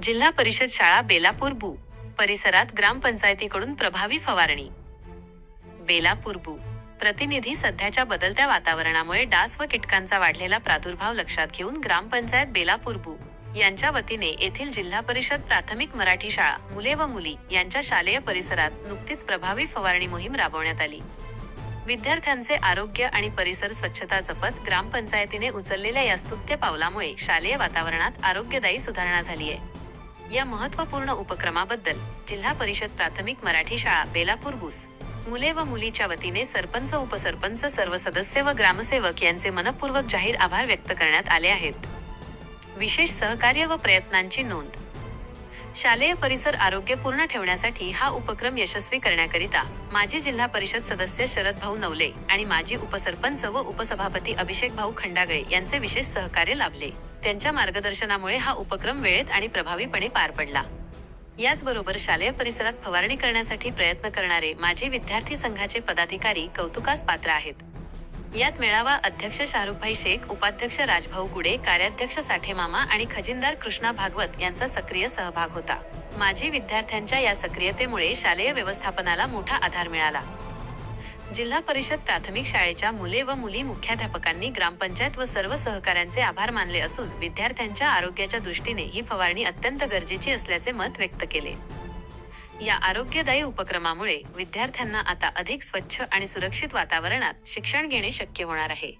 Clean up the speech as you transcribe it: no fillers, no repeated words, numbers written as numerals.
जिल्हा परिषद शाळा बेलापूर बु परिसरात ग्रामपंचायतीकडून प्रभावी फवारणी। बेलापूर बु प्रतिनिधी सध्याच्या बदलत्या वातावरणामुळे डास व कीटकांचा वाढलेला प्रादुर्भाव लक्षात घेऊन ग्रामपंचायत बेलापूर बु यांच्या वतीने येथील जिल्हा परिषद प्राथमिक मराठी शाळा मुले व मुली यांच्या शालेय परिसरात नुकतीच प्रभावी फवारणी मोहीम राबवण्यात आली। विद्यार्थ्यांचे आरोग्य आणि परिसर स्वच्छता जपत ग्रामपंचायतीने उचललेल्या या स्तुत्य पावलामुळे शालेय वातावरणात आरोग्यदायी सुधारणा झाली आहे। या महत्त्वपूर्ण उपक्रमाबद्दल जिल्हा परिषद प्राथमिक मराठी शाळा बेलापूर बुस मुले व मुलीच्या वतीने सरपंच, उपसरपंच, सर्व सदस्य व ग्रामसेवक यांचे मनपूर्वक जाहीर आभार व्यक्त करण्यात आले आहेत। विशेष सहकार्य व प्रयत्नांची नोंद। शालेय परिसर आरोग्यपूर्ण ठेवण्यासाठी हा उपक्रम यशस्वी करण्याकरिता माजी जिल्हा परिषद सदस्य शरद भाऊ नवले आणि माजी उपसरपंच व उपसभापती अभिषेक भाऊ खंडागळे यांचे विशेष सहकार्य लाभले। त्यांच्या मार्गदर्शनामुळे हा उपक्रम वेळेत आणि प्रभावीपणे पार पडला। याचबरोबर शालेय परिसरात फवारणी करण्यासाठी प्रयत्न करणारे माजी विद्यार्थी संघाचे पदाधिकारी कौतुकास पात्र आहेत। यात मेळावा अध्यक्ष शाहरुखभाई शेख, उपाध्यक्ष राजभाऊ गुडे, कार्याध्यक्ष साठे मामा आणि खजिनदार कृष्णा भागवत यांचा सक्रिय सहभाग होता। माजी विद्यार्थ्यांच्या या सक्रियतेमुळे शालेय व्यवस्थापनाला मोठा आधार मिळाला। जिल्हा परिषद प्राथमिक शाळेच्या मुले व मुली मुख्याध्यापकांनी ग्रामपंचायत व सर्व सहकाऱ्यांचे आभार मानले असून विद्यार्थ्यांच्या आरोग्याच्या दृष्टीने ही फवारणी अत्यंत गरजेची असल्याचे मत व्यक्त केले। या आरोग्यदायी उपक्रमामुळे विद्यार्थ्यांना आता अधिक स्वच्छ आणि सुरक्षित वातावरणात शिक्षण घेणे शक्य होणार आहे।